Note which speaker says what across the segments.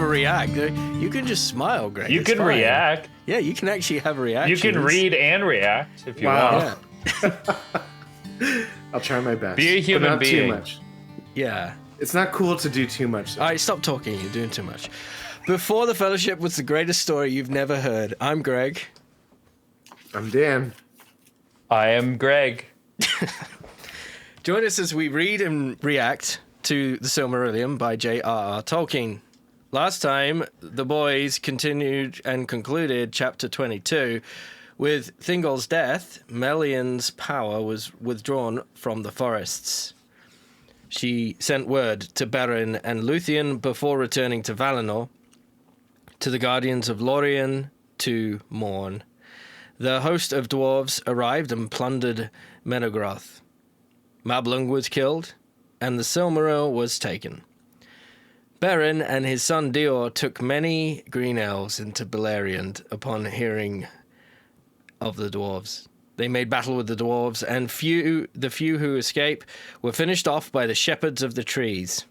Speaker 1: react. You can just smile, Greg.
Speaker 2: You
Speaker 1: It's
Speaker 2: can
Speaker 1: fine.
Speaker 2: react.
Speaker 1: Yeah, you can actually have reactions.
Speaker 2: You can read and react if you
Speaker 3: Wow.
Speaker 2: want.
Speaker 1: Yeah.
Speaker 3: I'll try my best.
Speaker 2: Be a human
Speaker 3: but not
Speaker 2: being.
Speaker 3: too much.
Speaker 1: Yeah.
Speaker 3: It's not cool to do too much.
Speaker 1: All right, stop talking. You're doing too much. Before the Fellowship was the greatest story you've never heard. I'm Greg.
Speaker 3: I'm Dan.
Speaker 2: I am Greg.
Speaker 1: Join us as we read and react to The Silmarillion by J.R.R. Tolkien. Last time, the boys continued and concluded chapter 22. With Thingol's death, Melion's power was withdrawn from the forests. She sent word to Beren and Luthien before returning to Valinor, to the guardians of Lorien to mourn. The host of dwarves arrived and plundered Menegroth. Mablung was killed, and the Silmaril was taken. Beren and his son Dior took many green elves into Beleriand upon hearing of the dwarves. They made battle with the dwarves, and the few who escaped were finished off by the shepherds of the trees.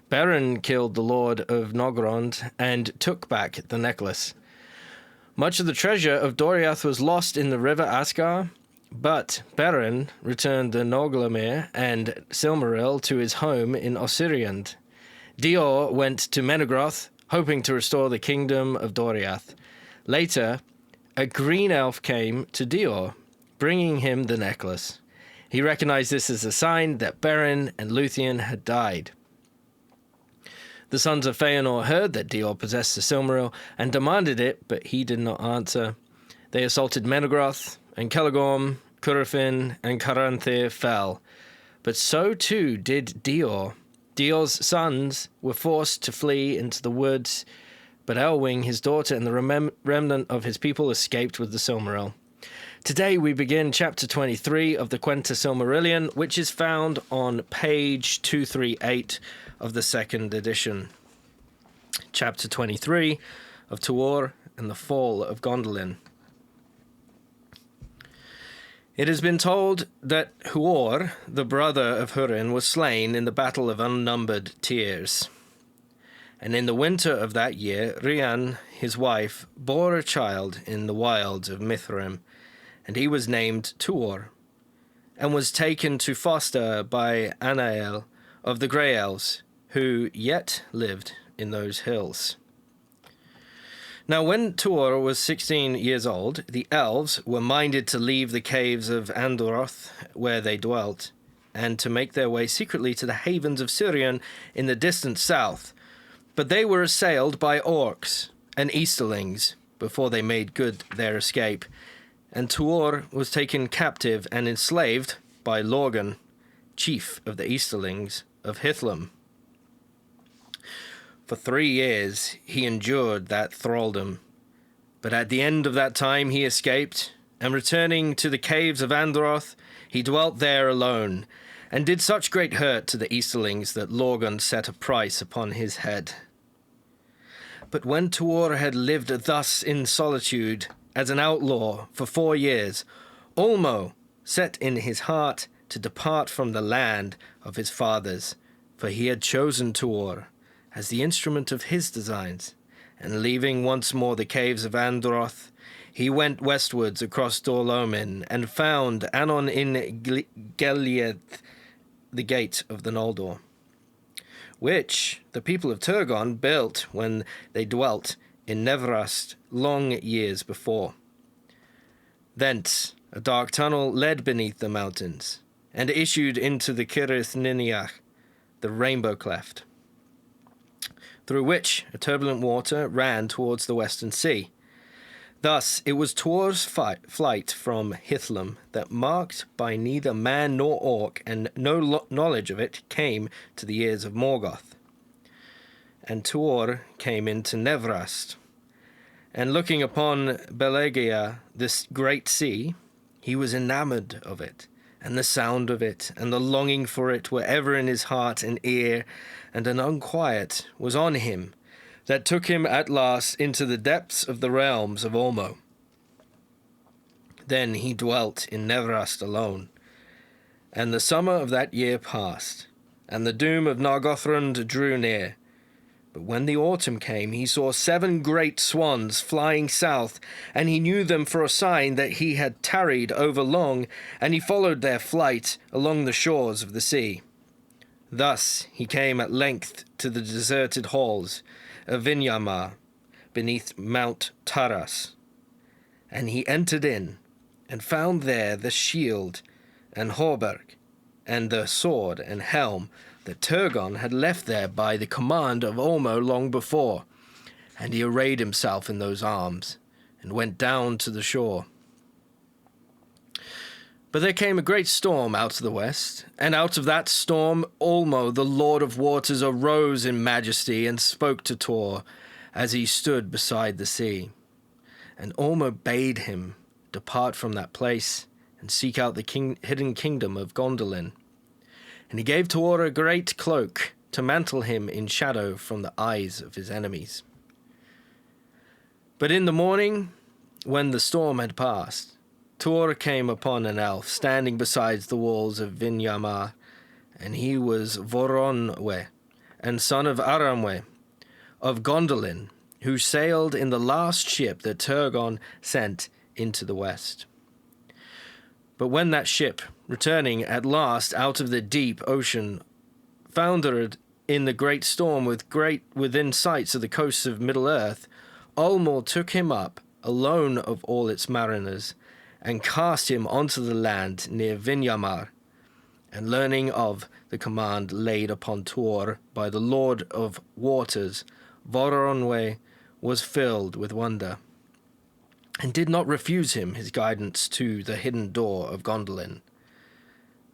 Speaker 1: Beren killed the lord of Nogrond and took back the necklace. Much of the treasure of Doriath was lost in the river Asgar, but Beren returned the Noglamir and Silmaril to his home in Osiriand. Dior went to Menegroth, hoping to restore the kingdom of Doriath. Later, a green elf came to Dior, bringing him the necklace. He recognized this as a sign that Beren and Luthien had died. The sons of Feanor heard that Dior possessed the Silmaril and demanded it, but he did not answer. They assaulted Menegroth, and Celegorm, Curufin, and Caranthir fell. But so too did Dior. Dior's sons were forced to flee into the woods, but Elwing, his daughter, and the remnant of his people escaped with the Silmaril. Today we begin chapter 23 of the Quenta Silmarillion, which is found on page 238 of the second edition. Chapter 23 of Tuor and the Fall of Gondolin. It has been told that Huor, the brother of Hurin, was slain in the Battle of Unnumbered Tears. And in the winter of that year, Rhiann, his wife, bore a child in the wilds of Mithrim, and he was named Tuor, and was taken to foster by Anael of the Grey Elves, who yet lived in those hills. Now when Tuor was 16 years old, the elves were minded to leave the caves of Andoroth, where they dwelt, and to make their way secretly to the havens of Sirion in the distant south. But they were assailed by orcs and Easterlings before they made good their escape, and Tuor was taken captive and enslaved by Lorgan, chief of the Easterlings of Hithlum. For 3 years he endured that thraldom, but at the end of that time he escaped, and returning to the caves of Andoroth, he dwelt there alone, and did such great hurt to the Easterlings that Lorgan set a price upon his head. But when Tuor had lived thus in solitude, as an outlaw, for 4 years, Ulmo set in his heart to depart from the land of his fathers, for he had chosen Tuor as the instrument of his designs, and leaving once more the caves of Andoroth, he went westwards across Dorlomin, and found Anon in Lieth, the gate of the Noldor, which the people of Turgon built when they dwelt in Nevrast long years before. Thence a dark tunnel led beneath the mountains, and issued into the Cirith Niniach, the rainbow cleft, through which a turbulent water ran towards the western sea. Thus it was Tuor's flight from Hithlum that, marked by neither man nor orc, and no knowledge of it, came to the ears of Morgoth. And Tuor came into Nevrast, and looking upon Belegia, this great sea, he was enamored of it, and the sound of it, and the longing for it were ever in his heart and ear, and an unquiet was on him, that took him at last into the depths of the realms of Ulmo. Then he dwelt in Nevrast alone, and the summer of that year passed, and the doom of Nargothrond drew near. But when the autumn came, he saw 7 great swans flying south, and he knew them for a sign that he had tarried over long, and he followed their flight along the shores of the sea. Thus he came at length to the deserted halls of Vinyamar, beneath Mount Taras. And he entered in, and found there the shield and hauberk, and the sword and helm that Turgon had left there by the command of Ulmo long before, and he arrayed himself in those arms, and went down to the shore. But there came a great storm out of the west, and out of that storm Ulmo, the Lord of Waters, arose in majesty, and spoke to Tuor, as he stood beside the sea. And Ulmo bade him depart from that place, and seek out the hidden kingdom of Gondolin. And he gave Tuor a great cloak, to mantle him in shadow from the eyes of his enemies. But in the morning, when the storm had passed, Tuor came upon an elf standing beside the walls of Vinyamar, and he was Voronwë, and son of Aramwë, of Gondolin, who sailed in the last ship that Turgon sent into the west. But when that ship, returning at last out of the deep ocean, foundered in the great storm within sights of the coasts of Middle-earth, Ulmo took him up, alone of all its mariners, and cast him onto the land near Vinyamar. And learning of the command laid upon Tuor by the Lord of Waters, Voronwë was filled with wonder, and did not refuse him his guidance to the hidden door of Gondolin.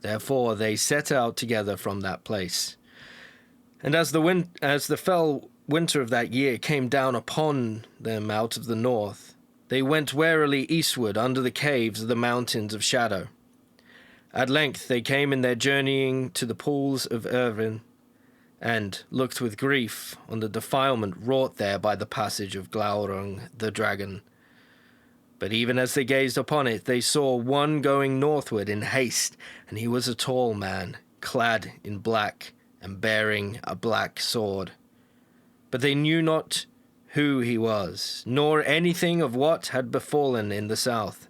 Speaker 1: Therefore they set out together from that place. And as the fell winter of that year came down upon them out of the north, they went warily eastward under the caves of the mountains of shadow. At length they came in their journeying to the pools of Irvin, and looked with grief on the defilement wrought there by the passage of Glaurung the dragon. But even as they gazed upon it, they saw one going northward in haste, and he was a tall man, clad in black, and bearing a black sword. But they knew not who he was, nor anything of what had befallen in the south.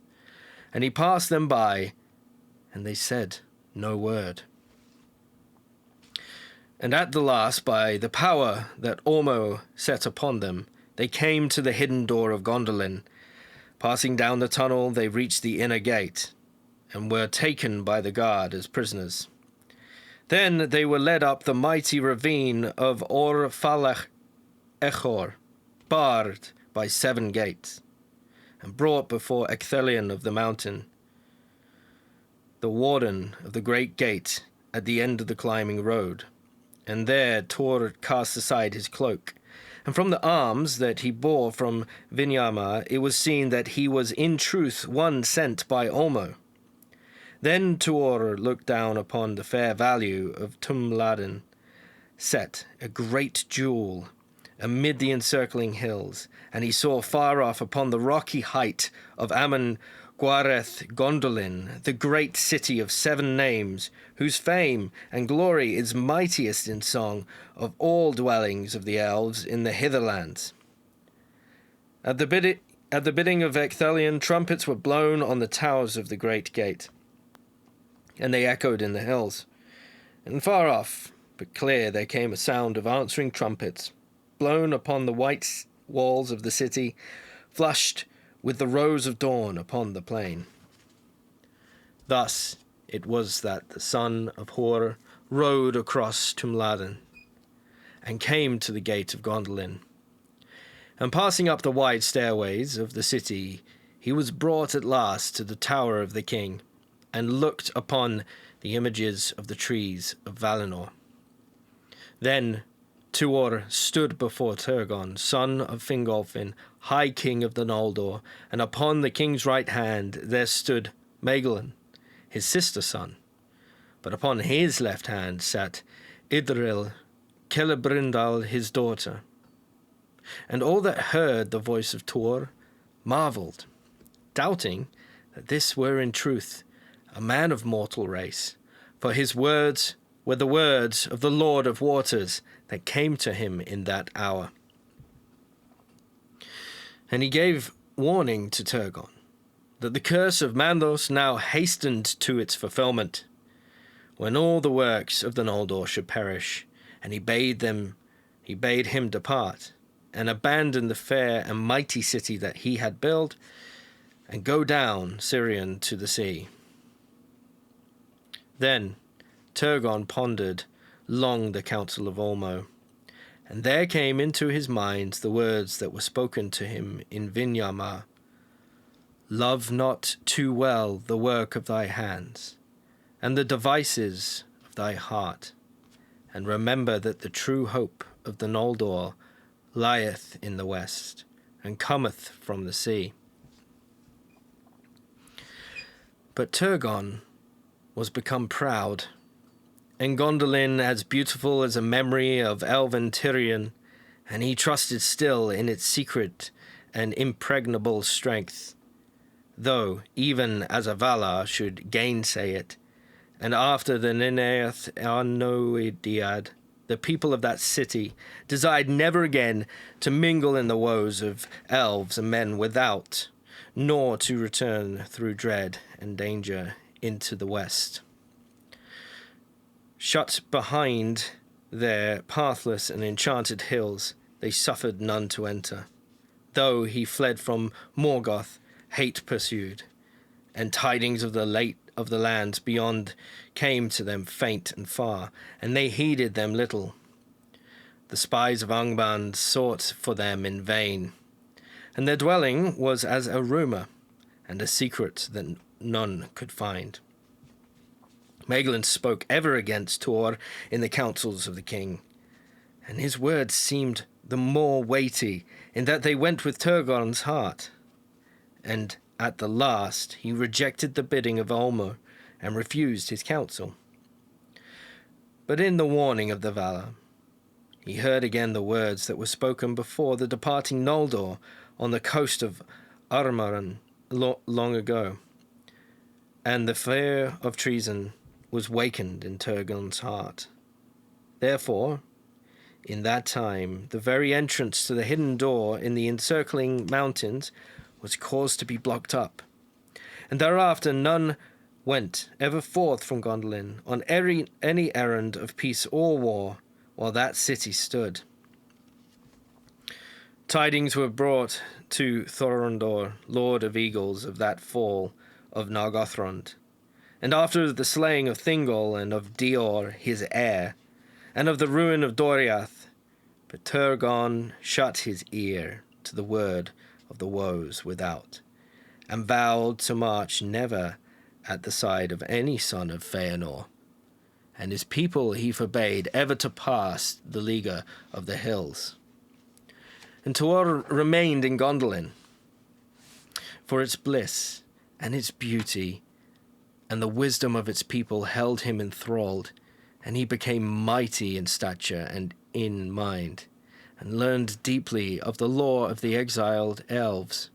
Speaker 1: And he passed them by, and they said no word. And at the last, by the power that Ulmo set upon them, they came to the hidden door of Gondolin. Passing down the tunnel, they reached the inner gate, and were taken by the guard as prisoners. Then they were led up the mighty ravine of Or-Falach Echor, barred by 7 gates, and brought before Ecthelion of the mountain, the warden of the great gate at the end of the climbing road. And there Tuor cast aside his cloak, and from the arms that he bore from Vinyamar it was seen that he was in truth one sent by Ulmo. Then Tuor looked down upon the fair valley of Tumladen, set a great jewel amid the encircling hills, and he saw far off upon the rocky height of Amon Gwareth Gondolin, the great city of 7 names, whose fame and glory is mightiest in song of all dwellings of the elves in the hitherlands. At the bidding of Ecthelion, trumpets were blown on the towers of the great gate, and they echoed in the hills. And far off, but clear, there came a sound of answering trumpets, blown upon the white walls of the city, flushed with the rose of dawn upon the plain. Thus it was that the son of Huor rode across Tumladen, and came to the gate of Gondolin. And passing up the wide stairways of the city, he was brought at last to the tower of the king, and looked upon the images of the trees of Valinor. Then Tuor stood before Turgon, son of Fingolfin, high king of the Noldor, and upon the king's right hand there stood Maeglan, his sister son. But upon his left hand sat Idril, Celebrindal, his daughter. And all that heard the voice of Tuor marvelled, doubting that this were in truth a man of mortal race, for his words were the words of the Lord of Waters, that came to him in that hour. And he gave warning to Turgon that the curse of Mandos now hastened to its fulfillment, when all the works of the Noldor should perish, and he bade him depart, and abandon the fair and mighty city that he had built, and go down Sirion to the sea. Then Turgon pondered long the counsel of Ulmo, and there came into his mind the words that were spoken to him in Vinyamar. Love not too well the work of thy hands, and the devices of thy heart, and remember that the true hope of the Noldor lieth in the west, and cometh from the sea. But Turgon was become proud, and Gondolin as beautiful as a memory of elven Tyrion, and he trusted still in its secret and impregnable strength, though even as a Valar should gainsay it, and after the Neneath Arnoediad, the people of that city desired never again to mingle in the woes of elves and men without, nor to return through dread and danger into the west. Shut behind their pathless and enchanted hills, they suffered none to enter. Though he fled from Morgoth, hate pursued, and tidings of the lands beyond came to them faint and far, and they heeded them little. The spies of Angband sought for them in vain, and their dwelling was as a rumour, and a secret that none could find. Maeglin spoke ever against Tuor in the councils of the king, and his words seemed the more weighty in that they went with Turgon's heart. And at the last he rejected the bidding of Ulmo and refused his counsel. But in the warning of the Valar, he heard again the words that were spoken before the departing Noldor on the coast of Armaran long ago, and the fear of treason was wakened in Turgon's heart. Therefore, in that time, the very entrance to the hidden door in the encircling mountains was caused to be blocked up, and thereafter none went ever forth from Gondolin on any errand of peace or war while that city stood. Tidings were brought to Thorondor, Lord of Eagles, of that fall of Nargothrond, and after the slaying of Thingol and of Dior his heir, and of the ruin of Doriath. But Turgon shut his ear to the word of the woes without, and vowed to march never at the side of any son of Feanor, and his people he forbade ever to pass the leaguer of the hills. And Tuor remained in Gondolin, for its bliss and its beauty and the wisdom of its people held him enthralled, and he became mighty in stature and in mind, and learned deeply of the lore of the exiled elves.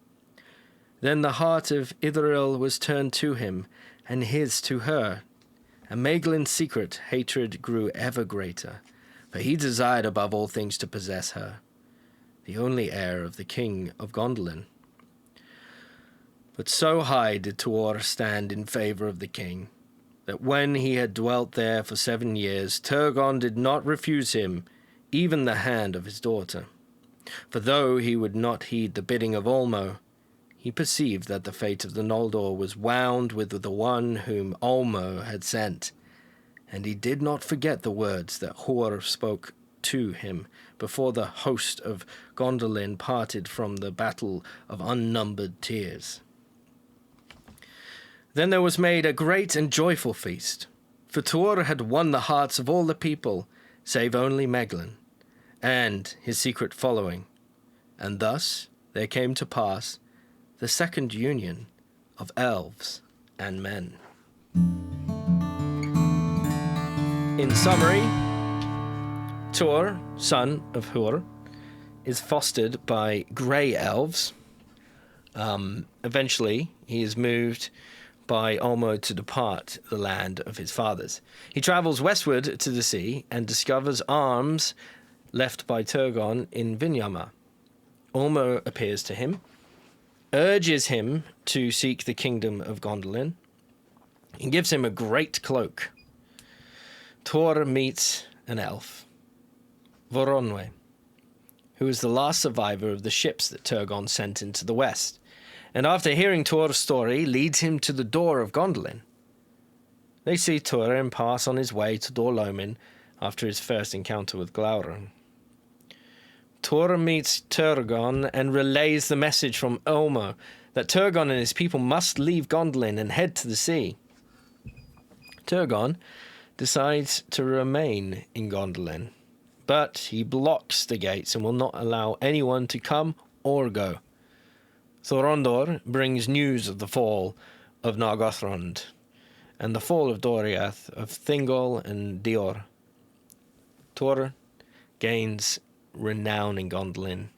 Speaker 1: Then the heart of Ithariel was turned to him, and his to her, and Maeglin's secret hatred grew ever greater, for he desired above all things to possess her, the only heir of the king of Gondolin. But so high did Tuor stand in favour of the king, that when he had dwelt there for 7 years, Turgon did not refuse him even the hand of his daughter. For though he would not heed the bidding of Ulmo, he perceived that the fate of the Noldor was wound with the one whom Ulmo had sent, and he did not forget the words that Huor spoke to him before the host of Gondolin parted from the battle of unnumbered tears. Then there was made a great and joyful feast, for Tuor had won the hearts of all the people, save only Maeglin, and his secret following, and thus there came to pass the second union of elves and men. In summary, Tuor, son of Huor, is fostered by grey elves. Eventually, he is moved by Ulmo to depart the land of his fathers. He travels westward to the sea and discovers arms left by Turgon in Vinyamar. Ulmo appears to him, urges him to seek the kingdom of Gondolin, and gives him a great cloak. Tuor meets an elf, Voronwë, who is the last survivor of the ships that Turgon sent into the west, and after hearing Tuor's story, leads him to the door of Gondolin. They see Tuor pass on his way to Dor Lomin after his first encounter with Glaurung. Tuor meets Turgon and relays the message from Ulmo that Turgon and his people must leave Gondolin and head to the sea. Turgon decides to remain in Gondolin, but he blocks the gates and will not allow anyone to come or go. Thorondor brings news of the fall of Nargothrond and the fall of Doriath, of Thingol and Dior. Tuor gains renown in Gondolin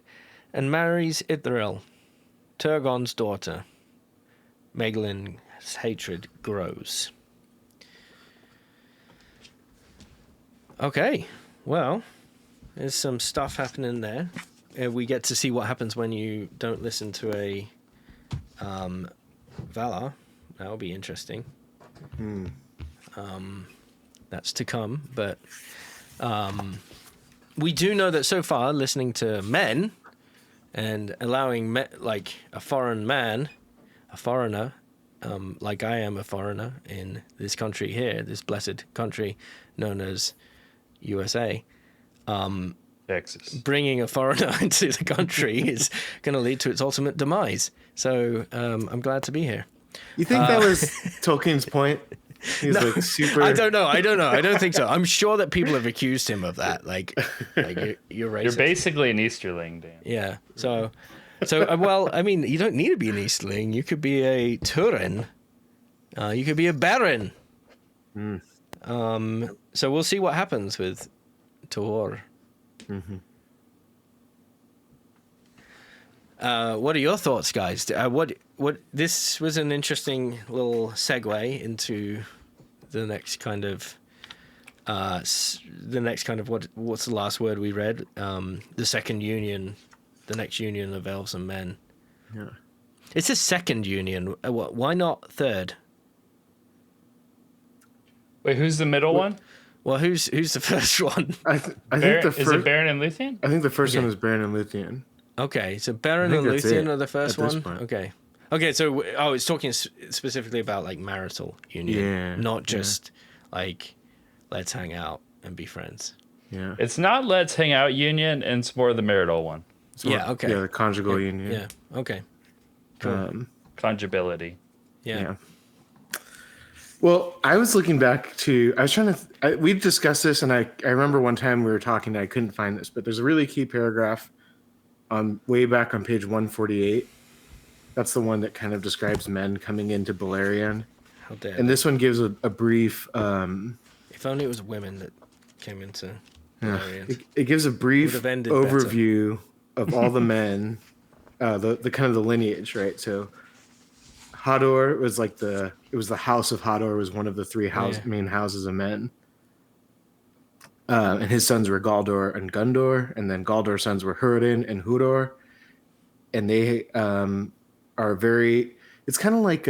Speaker 1: and marries Ithriel, Turgon's daughter. Meglin's hatred grows. Okay, well, there's some stuff happening there. We get to see what happens when you don't listen to a Valar. That'll be interesting. That's to come, but we do know that so far, listening to men and allowing like a foreign man, a foreigner, like I am a foreigner in this country here, this blessed country known as USA,
Speaker 2: Texas.
Speaker 1: bringing a foreigner into the country is going to lead to its ultimate demise. So I'm glad to be here.
Speaker 3: You think that was Tolkien's point? He's like super.
Speaker 1: I don't know. I don't think so. I'm sure that people have accused him of that. Like you're racist.
Speaker 2: You're basically an Easterling, Dan.
Speaker 1: Yeah. So well, I mean, you don't need to be an Easterling. You could be a Turin. You could be a Baron. So we'll see what happens with Tuor. What are your thoughts, guys? What this was an interesting little segue into the next kind of what's the last word we read? The second union, the next union of elves and men.
Speaker 3: Yeah.
Speaker 1: It's a second union. Why not third?
Speaker 2: Wait, who's the middle one?
Speaker 1: Well, who's the first one?
Speaker 3: I think the first.
Speaker 2: Is it Baron and Luthien?
Speaker 3: I think the first one is Baron and Luthien.
Speaker 1: Okay, so Baron
Speaker 3: I
Speaker 1: and
Speaker 3: think that's
Speaker 1: Luthien
Speaker 3: it
Speaker 1: are the first
Speaker 3: at this
Speaker 1: one?
Speaker 3: point.
Speaker 1: Okay, so it's talking specifically about like marital union,
Speaker 3: Yeah,
Speaker 1: not just like let's hang out and be friends.
Speaker 3: Yeah.
Speaker 2: It's not Let's Hang Out Union, and it's more the marital one.
Speaker 1: Yeah, okay.
Speaker 3: Yeah, the conjugal union.
Speaker 1: Yeah, okay. Cool.
Speaker 2: Conjugality.
Speaker 1: Yeah.
Speaker 3: Well, I was looking back to, I was trying to, we discussed this, and I remember one time we were talking, I couldn't find this, but there's a really key paragraph way back on page 148. That's the one that kind of describes men coming into Beleriand.
Speaker 1: How dare
Speaker 3: And this one gives a brief,
Speaker 1: if only it was women that came into Beleriand.
Speaker 3: it gives a brief
Speaker 1: Would have ended
Speaker 3: overview of all the men, the kind of the lineage, right? So Hador was like it was the house of Hador was one of the three main houses of men. And his sons were Galdor and Gundor, and then Galdor's sons were Húrin and Húdor. And they are very, it's kind of like,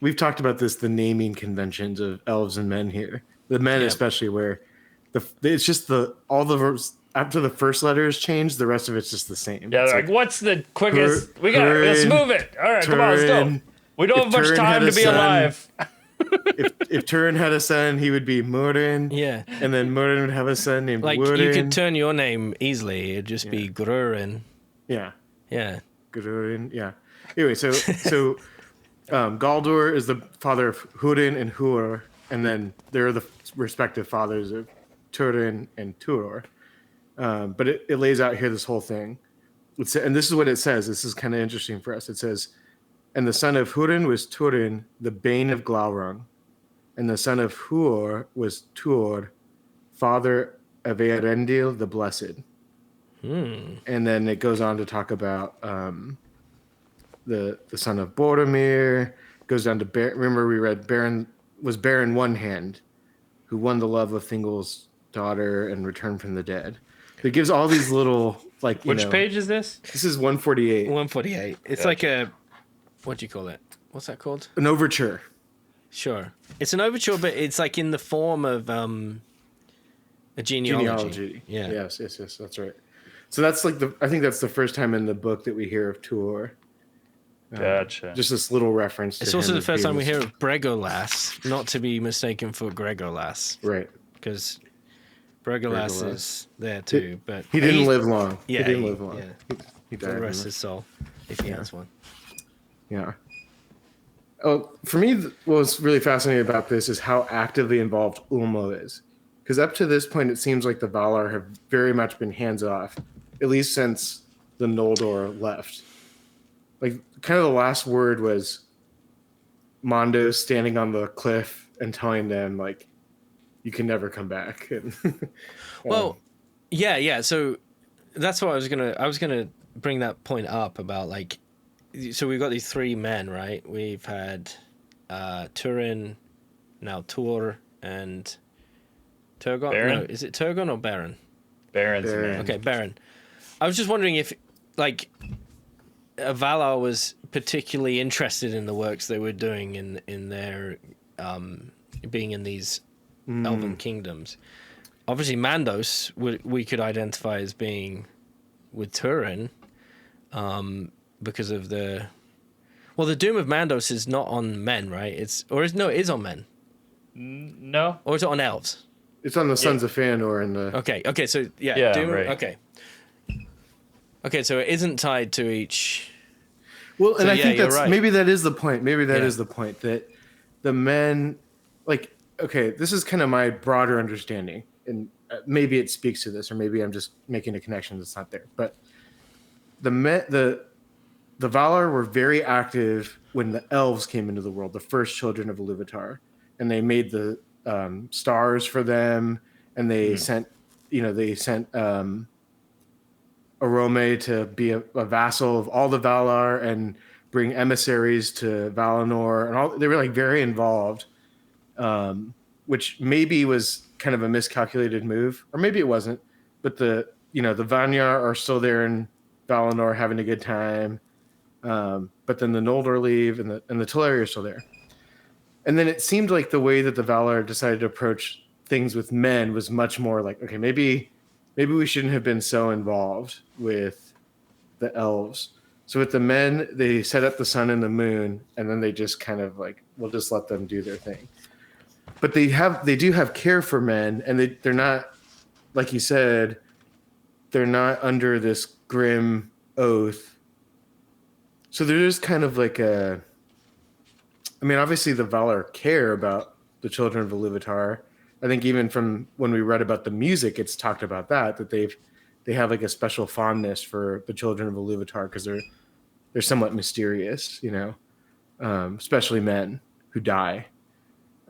Speaker 3: we've talked about this, the naming conventions of elves and men here. The men especially, where it's just after the first letter is changed, the rest of it's just the same.
Speaker 2: Yeah,
Speaker 3: it's
Speaker 2: like, what's the quickest? Let's move it. All right, come on, let's go. We don't have much time to be alive.
Speaker 3: if Turin had a son, he would be Murin.
Speaker 1: Yeah.
Speaker 3: And then Murin would have a son named
Speaker 1: Like
Speaker 3: Wurin.
Speaker 1: you could turn your name easily. It'd just be Grurin.
Speaker 3: Yeah.
Speaker 1: Yeah.
Speaker 3: Gudurin. Yeah. Anyway, so Galdor is the father of Húrin and Huor, and then they're the respective fathers of Turin and Tuor. But it lays out here this whole thing. And this is what it says. This is kind of interesting for us. It says, and the son of Húrin was Turin, the bane of Glaurung. And the son of Huor was Tuor, father of Eärendil the Blessed. And then it goes on to talk about the son of Boromir. Goes down to remember we read Baron One Hand, who won the love of Thingol's daughter and returned from the dead. It gives all these little like.
Speaker 2: Which page is this?
Speaker 3: This is 148.
Speaker 1: 148. It's like a, what do you call it? What's that called?
Speaker 3: An overture.
Speaker 1: Sure. It's an overture, but it's like in the form of a genealogy. Yeah.
Speaker 3: Yes. That's right. So that's like I think that's the first time in the book that we hear of Tuor.
Speaker 2: Gotcha.
Speaker 3: Just this little reference.
Speaker 1: It's also the first time we hear of Bregolas, not to be mistaken for Gregolas.
Speaker 3: Right.
Speaker 1: Because Bregolas is there too, but
Speaker 3: he didn't live long.
Speaker 1: Yeah,
Speaker 3: he didn't live long.
Speaker 1: Yeah.
Speaker 3: He
Speaker 1: For
Speaker 3: died.
Speaker 1: the rest of his soul, if he has one.
Speaker 3: Yeah. Oh, for me, what was really fascinating about this is how actively involved Ulmo is. Because up to this point, it seems like the Valar have very much been hands off, at least since the Noldor left. Like, kind of the last word was Mondo standing on the cliff and telling them, like, you can never come back. And,
Speaker 1: well, yeah. So that's what I was gonna bring that point up about, like, so we've got these three men, right? We've had Turin, now Tuor, and Turgon.
Speaker 2: Baron?
Speaker 1: No, is it Turgon or Baron?
Speaker 2: Baron's
Speaker 3: Baron.
Speaker 2: man.
Speaker 1: Okay, Baron. I was just wondering if, like, Valar was particularly interested in the works they were doing in their being in these elven kingdoms. Obviously, Mandos we could identify as being with Turin, because of the doom of Mandos is not on men, right? It is on men.
Speaker 2: No.
Speaker 1: Or is it on elves?
Speaker 3: it's on the Sons of Fëanor and the.
Speaker 1: Okay. So
Speaker 2: Yeah,
Speaker 1: doom.
Speaker 2: right.
Speaker 1: Okay. So it isn't tied to each.
Speaker 3: Well, and
Speaker 1: So,
Speaker 3: I
Speaker 1: yeah,
Speaker 3: think
Speaker 1: you're
Speaker 3: that's
Speaker 1: right.
Speaker 3: maybe that is the point. Maybe that
Speaker 1: Yeah.
Speaker 3: is the point that the men, like, okay, this is kind of my broader understanding, and maybe it speaks to this, or maybe I'm just making a connection that's not there. But the Valar were very active when the elves came into the world, the first children of Iluvatar, and they made the stars for them, and they sent Arome to be a vassal of all the Valar and bring emissaries to Valinor, and all. They were like very involved, which maybe was kind of a miscalculated move, or maybe it wasn't. But the Vanyar are still there in Valinor having a good time, but then the Noldor leave, and the Teleri are still there. And then it seemed like the way that the Valar decided to approach things with men was much more like, okay, maybe we shouldn't have been so involved with the elves. So with the men, they set up the sun and the moon, and then they just kind of like, we'll just let them do their thing. But they do have care for men, and they're not, like you said, they're not under this grim oath. So there's kind of like obviously the Valar care about the children of Iluvatar. I think even from when we read about the music, it's talked about that they have like a special fondness for the children of Iluvatar because they're somewhat mysterious, especially men who die.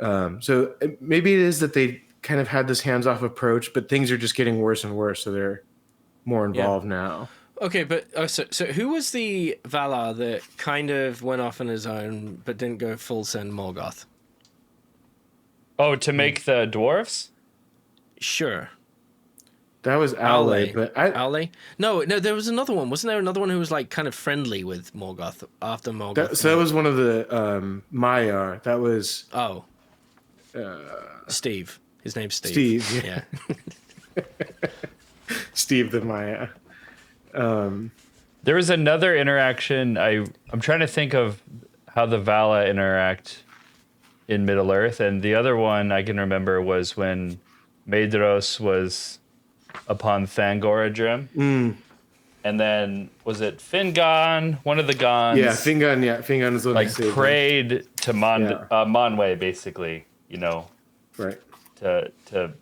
Speaker 3: So maybe it is that they kind of had this hands-off approach, but things are just getting worse and worse, so they're more involved now.
Speaker 1: Okay, but so who was the Valar that kind of went off on his own but didn't go full send Morgoth?
Speaker 2: Oh, to make the dwarves?
Speaker 1: Sure.
Speaker 3: That was Ale, but
Speaker 1: Ale? No, there was another one. Wasn't there another one who was like kind of friendly with Morgoth after Morgoth?
Speaker 3: that was one of the Maiar. That was
Speaker 1: Steve. His name's Steve.
Speaker 3: Steve.
Speaker 1: Yeah.
Speaker 3: Steve the Maya.
Speaker 2: There was another interaction. I'm trying to think of how the Vala interact in Middle Earth, and the other one I can remember was when Maedhros was upon Thangorodrim. And then was it Fingon, one of the Gons?
Speaker 3: Yeah, Fingon. Yeah, Fingon is the one
Speaker 2: like
Speaker 3: who saved him.
Speaker 2: prayed to Manwë, basically,
Speaker 3: Right.
Speaker 2: to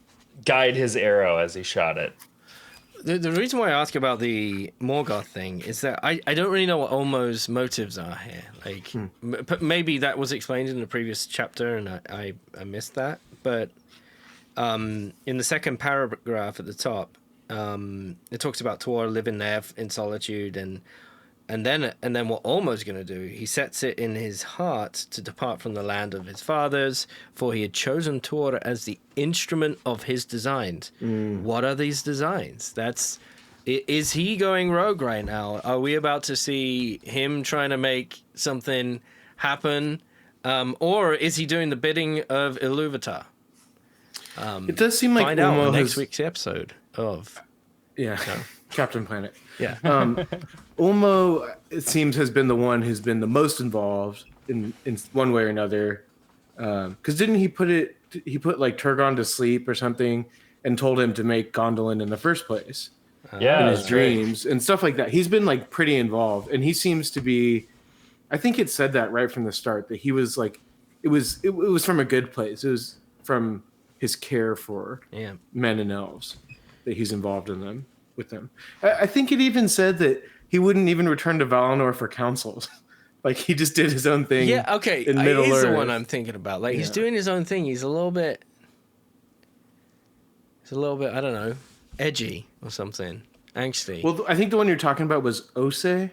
Speaker 2: guide his arrow as he shot it.
Speaker 1: The reason why I ask about the Morgoth thing is that I don't really know what Ulmo's motives are here. Like, maybe that was explained in the previous chapter and I missed that. But in the second paragraph at the top, it talks about Tuor living there in solitude, and And then what Ulmo's going to do, he sets it in his heart to depart from the land of his fathers, for he had chosen Tuor as the instrument of his designs. What are these designs? Is he going rogue right now? Are we about to see him trying to make something happen? Or is he doing the bidding of Ilúvatar?
Speaker 3: It does seem like
Speaker 1: Find out
Speaker 3: Ulmo
Speaker 1: in next
Speaker 3: has...
Speaker 1: week's episode of...
Speaker 3: Yeah, Captain Planet.
Speaker 1: Yeah.
Speaker 3: Ulmo, it seems, has been the one who's been the most involved in one way or another. Because didn't he put like Turgon to sleep or something and told him to make Gondolin in the first place?
Speaker 2: Yeah,
Speaker 3: in his dreams and stuff like that. He's been like pretty involved, and he seems to be. I think it said that right from the start that he was like, it was from a good place. It was from his care for men and elves that he's involved in them with them. I think it even said that he wouldn't even return to Valinor for councils. Like he just did his own thing.
Speaker 1: Yeah, okay.
Speaker 3: In Middle
Speaker 1: He's
Speaker 3: Earth.
Speaker 1: the one I'm thinking about. Like he's doing his own thing. He's a little bit, I don't know, edgy or something, angsty.
Speaker 3: Well, I think the one you're talking about was Ose,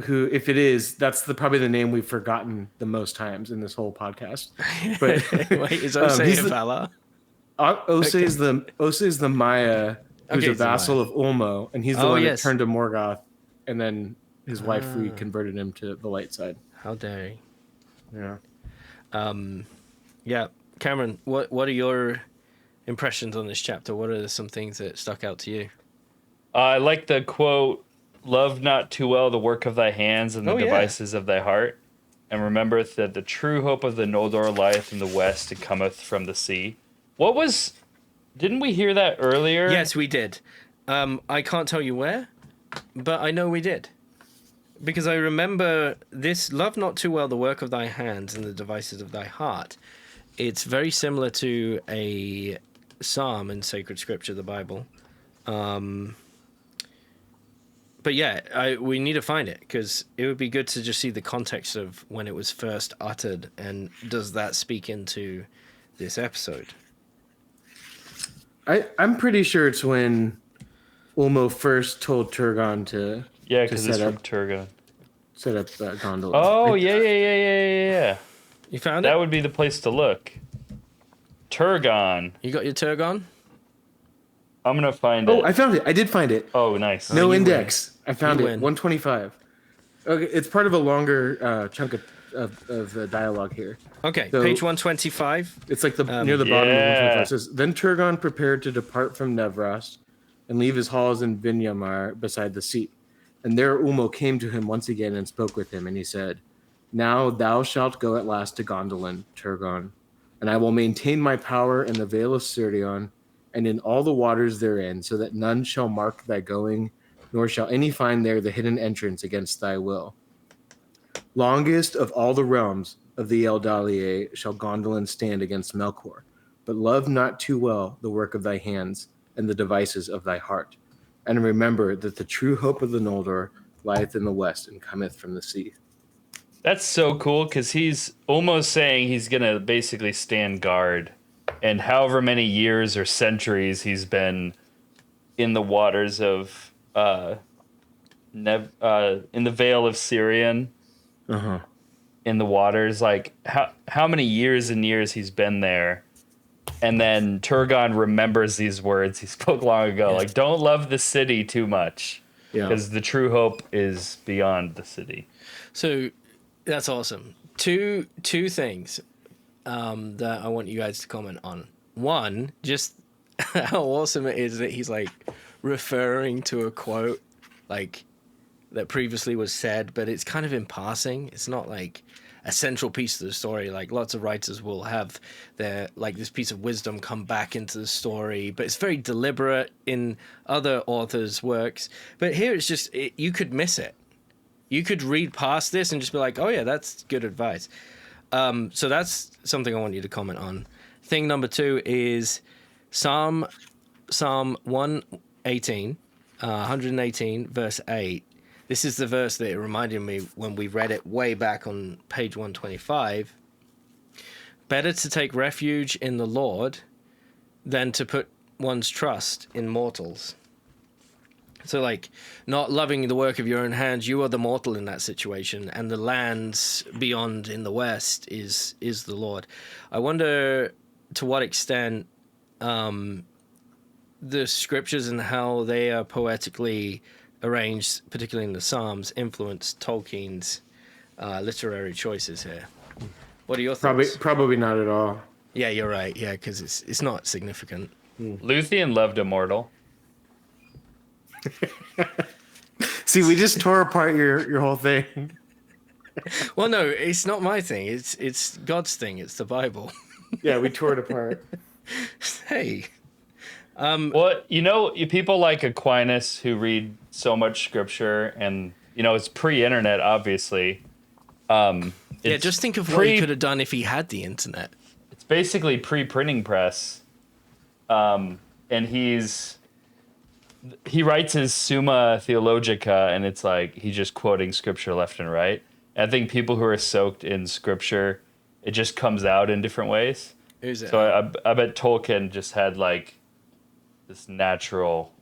Speaker 3: who, if it is, that's probably the name we've forgotten the most times in this whole podcast. But
Speaker 1: wait, is Ose a Valar?
Speaker 3: Ose is the Maya who's a vassal of Ulmo, and he's the one that turned to Morgoth, and then his wife converted him to the light side.
Speaker 1: How dare he?
Speaker 3: Yeah.
Speaker 1: Yeah, Cameron, what are your impressions on this chapter? What are some things that stuck out to you?
Speaker 2: I like the quote, "Love not too well the work of thy hands and the devices of thy heart, and remembereth that the true hope of the Noldor lieth in the west and cometh from the sea." Didn't we hear that earlier?
Speaker 1: Yes, we did. I can't tell you where, but I know we did. Because I remember this, "Love not too well the work of thy hands and the devices of thy heart." It's very similar to a psalm in sacred scripture, the Bible. But yeah, we need to find it, because it would be good to just see the context of when it was first uttered, and does that speak into this episode?
Speaker 3: I'm pretty sure it's when Ulmo first told Turgon to
Speaker 2: because it's from Turgon.
Speaker 3: Set up Gondolin.
Speaker 2: Oh, yeah.
Speaker 1: You found it?
Speaker 2: That would be the place to look. Turgon.
Speaker 1: You got your Turgon?
Speaker 2: I'm going to find it.
Speaker 3: Oh, I found it. I did find it.
Speaker 2: Oh, nice.
Speaker 3: No index. I found it.
Speaker 1: win.
Speaker 3: 125. Okay, it's part of a longer chunk of dialogue here.
Speaker 1: Okay,
Speaker 3: So-
Speaker 1: page 125.
Speaker 3: It's like near the bottom of
Speaker 2: Yeah.
Speaker 3: 125. It says, "Then Turgon prepared to depart from Nevrast and leave his halls in Vinyamar beside the sea. And there Ulmo came to him once again and spoke with him, and he said, 'Now thou shalt go at last to Gondolin, Turgon, and I will maintain my power in the Vale of Sirion and in all the waters therein, so that none shall mark thy going, nor shall any find there the hidden entrance against thy will. Longest of all the realms of the Eldalier shall Gondolin stand against Melkor, but love not too well the work of thy hands and the devices of thy heart, and remember that the true hope of the Noldor lieth in the west and cometh from the sea.'"
Speaker 2: That's so cool, because he's almost saying he's going to basically stand guard. And however many years or centuries he's been in the waters of in the Vale of Sirion, in the waters, like how many years and years he's been there. And then Turgon remembers these words he spoke long ago, like, don't love the city too much, because the true hope is beyond the city.
Speaker 1: So that's awesome. Two things that I want you guys to comment on. One, just how awesome it is that he's like referring to a quote like that previously was said, but it's kind of in passing. It's not like a central piece of the story. Like lots of writers will have their like this piece of wisdom come back into the story, but it's very deliberate in other authors' works. But here it's just you could miss it. You could read past this and just be like, oh yeah, that's good advice. So that's something I want you to comment on. Thing number 2 is Psalm 118, 118, verse 8. This is the verse that it reminded me when we read it way back on page 125. Better to take refuge in the Lord than to put one's trust in mortals. So, like, not loving the work of your own hands, you are the mortal in that situation, and the lands beyond in the west is the Lord. I wonder to what extent the scriptures and how they are poetically arranged, particularly in the Psalms, influence Tolkien's literary choices here. What are your thoughts?
Speaker 3: Probably not at all.
Speaker 1: Yeah, you're right. Yeah, because it's not significant.
Speaker 2: Luthien loved Immortal.
Speaker 3: See, we just tore apart your whole thing.
Speaker 1: Well, no, it's not my thing. It's God's thing. It's the Bible.
Speaker 3: Yeah, we tore it apart.
Speaker 1: Hey.
Speaker 2: Well, people like Aquinas who read so much scripture, and it's pre-internet, obviously.
Speaker 1: Yeah, just think of what he could have done if he had the internet.
Speaker 2: It's basically pre-printing press, and he writes his Summa Theologica, and it's like he's just quoting scripture left and right. And I think people who are soaked in scripture, it just comes out in different ways.
Speaker 1: Who's it?
Speaker 2: So I bet Tolkien just had like this natural,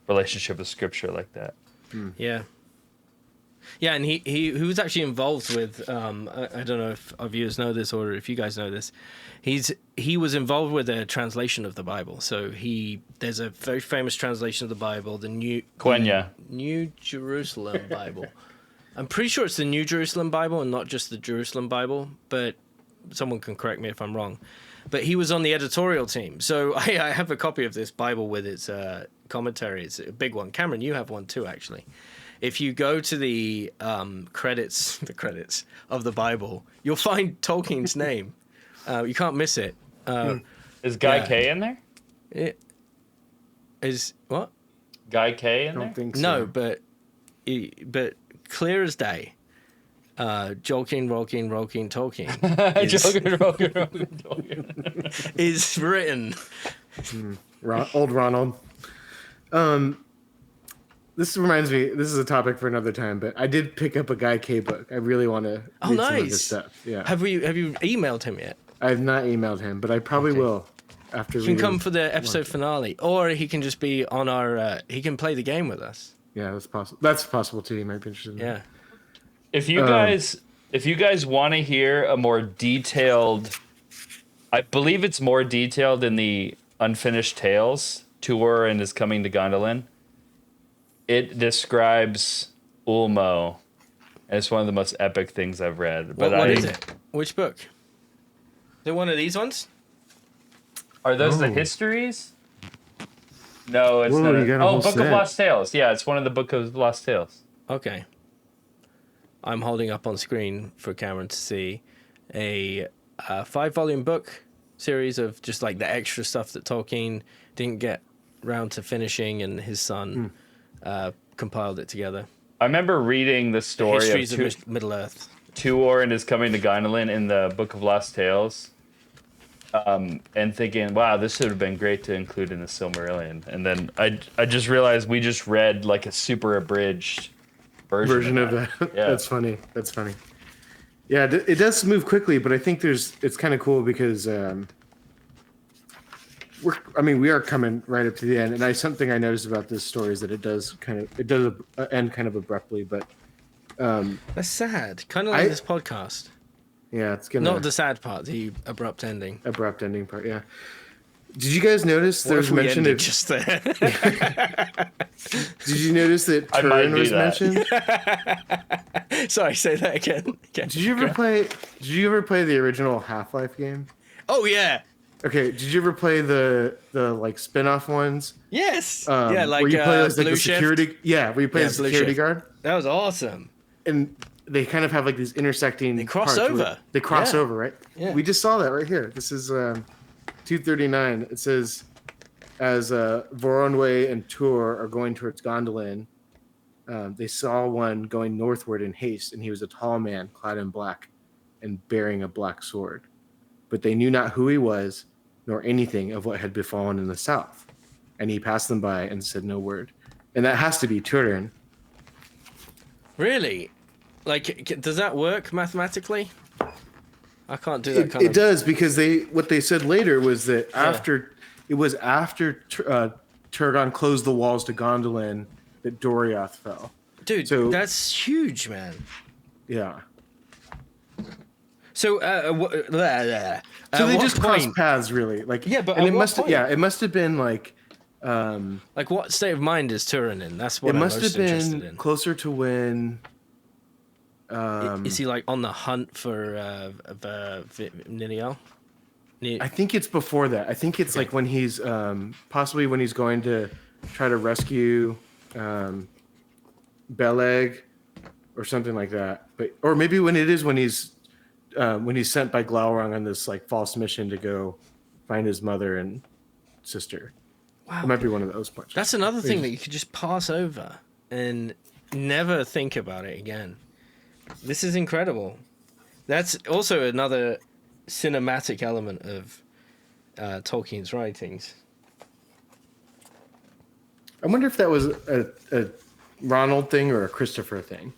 Speaker 2: relationship with scripture like that.
Speaker 1: Yeah. Yeah, and he was actually involved with I don't know if our viewers know this or if you guys know this. He was involved with a translation of the Bible. So there's a very famous translation of the Bible, the New Jerusalem Bible. I'm pretty sure it's the New Jerusalem Bible and not just the Jerusalem Bible, but someone can correct me if I'm wrong. But he was on the editorial team. So I have a copy of this Bible with its commentary. It's a big one. Cameron, you have one too, actually. If you go to the credits of the Bible, you'll find Tolkien's name. You can't miss it.
Speaker 2: Is Guy K in there?
Speaker 1: It is what?
Speaker 2: Guy K in there?
Speaker 3: I don't think so.
Speaker 1: No, but clear as day. Jolkien, Tolkien.
Speaker 2: Tolkien.
Speaker 1: Is written.
Speaker 3: Old Ronald. This reminds me. This is a topic for another time, but I did pick up a Guy K book. I really want to read some of his stuff. Yeah.
Speaker 1: Have you emailed him yet?
Speaker 3: I have not emailed him, but I probably will after.
Speaker 1: He can come for the episode finale, or he can just be on our. He can play the game with us.
Speaker 3: Yeah, that's possible. That's possible too. You might be interested in that.
Speaker 1: Yeah.
Speaker 2: If you guys want to hear a more detailed, I believe it's more detailed in the Unfinished Tales, Tuor and his coming to Gondolin. It describes Ulmo, and it's one of the most epic things I've read. But
Speaker 1: what is it? Which book? Is it one of these ones?
Speaker 2: Are those the histories? No, it's not. Book of Lost Tales. Yeah, it's one of the Book of Lost Tales.
Speaker 1: Okay. I'm holding up on screen for Cameron to see a 5-volume book series of just like the extra stuff that Tolkien didn't get round to finishing, and his son compiled it together.
Speaker 2: I remember reading the story
Speaker 1: Histories of Middle Earth.
Speaker 2: Tuor and his coming to Gondolin in the Book of Lost Tales, and thinking, wow, this would have been great to include in the Silmarillion. And then I just realized we just read like a super abridged version of that. Yeah.
Speaker 3: That's funny. Yeah, it does move quickly, but I think it's kind of cool because we are coming right up to the end, and something I noticed about this story is that it does end kind of abruptly, but
Speaker 1: that's sad. Kind of like this podcast.
Speaker 3: Yeah, it's gonna
Speaker 1: not the sad part, the abrupt ending.
Speaker 3: Abrupt ending part, yeah. Did you guys notice there's mention of
Speaker 1: just there?
Speaker 3: Did you notice that Turgon was mentioned?
Speaker 1: Sorry, say that again.
Speaker 3: Did you ever play the original Half-Life game?
Speaker 1: Oh yeah.
Speaker 3: Okay, did you ever play the like spin-off ones?
Speaker 1: Yes. Yeah, like
Speaker 3: where you play as like
Speaker 1: Blue
Speaker 3: the security
Speaker 1: Shift.
Speaker 3: where you play as the security guard?
Speaker 1: That was awesome.
Speaker 3: And they kind of have like these intersecting
Speaker 1: They cross over.
Speaker 3: They cross over, right?
Speaker 1: Yeah.
Speaker 3: We just saw that right here. This is 239. It says, as Voronwë and Tuor are going towards Gondolin, they saw one going northward in haste, and he was a tall man clad in black and bearing a black sword. But they knew not who he was, nor anything of what had befallen in the south. And he passed them by and said no word. And that has to be Turgon.
Speaker 1: Really? Like, does that work mathematically? I can't do that
Speaker 3: It does, because what they said later was that after Turgon closed the walls to Gondolin, that Doriath fell.
Speaker 1: Dude,
Speaker 3: So-
Speaker 1: that's huge, man.
Speaker 3: Yeah.
Speaker 1: So,
Speaker 3: So they just crossed paths, really. Like,
Speaker 1: Yeah, but
Speaker 3: and
Speaker 1: at
Speaker 3: it
Speaker 1: what
Speaker 3: must have,
Speaker 1: point?
Speaker 3: yeah, it must have been like,
Speaker 1: like, what state of mind is Turin in? That's what
Speaker 3: it
Speaker 1: I'm
Speaker 3: must
Speaker 1: most
Speaker 3: have
Speaker 1: interested
Speaker 3: been
Speaker 1: in.
Speaker 3: closer to when.
Speaker 1: Is he like on the hunt for Niniel?
Speaker 3: I think it's before that. I think it's like when he's possibly when he's going to try to rescue Beleg or something like that. But or maybe when he's sent by Glaurung on this like false mission to go find his mother and sister.
Speaker 1: Wow.
Speaker 3: It might be one of those points.
Speaker 1: That's another thing that you could just pass over and never think about it again. This is incredible. That's also another cinematic element of Tolkien's writings.
Speaker 3: I wonder if that was a Ronald thing or a Christopher thing.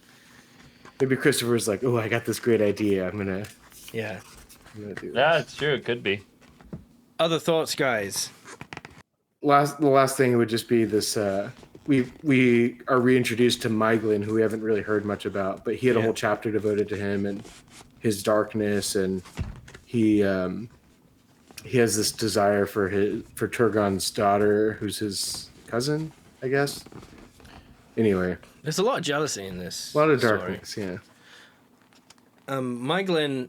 Speaker 3: Maybe Christopher's like, oh, I got this great idea. I'm gonna do this.
Speaker 2: Yeah, it's true. It could be.
Speaker 1: Other thoughts, guys?
Speaker 3: The last thing would just be this. We are reintroduced to Myglin, who we haven't really heard much about, but he had a whole chapter devoted to him and his darkness, and he has this desire for Turgon's daughter, who's his cousin, I guess. Anyway,
Speaker 1: There's a lot of jealousy in this.
Speaker 3: a lot of
Speaker 1: story.
Speaker 3: darkness. Yeah.
Speaker 1: Myglin,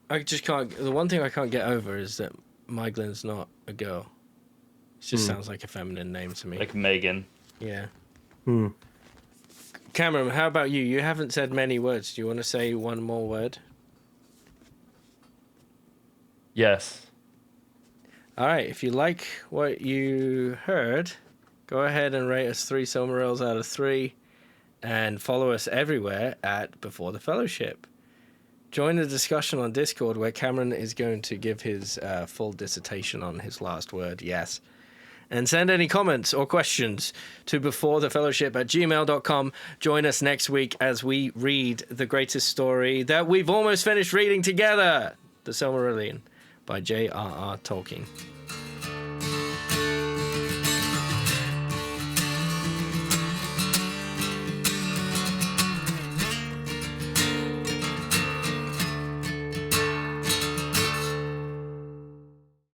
Speaker 1: I just can't. The one thing I can't get over is that Myglin's not a girl. It just sounds like a feminine name to me.
Speaker 2: Like Megan.
Speaker 1: Yeah. Cameron, how about you? You haven't said many words. Do you want to say one more word?
Speaker 2: Yes.
Speaker 1: All right. If you like what you heard, go ahead and rate us 3 Silmarils out of 3 and follow us everywhere at Before the Fellowship. Join the discussion on Discord where Cameron is going to give his full dissertation on his last word, yes. And send any comments or questions to beforethefellowship@gmail.com. Join us next week as we read the greatest story that we've almost finished reading together, The Silmarillion by J.R.R. Tolkien.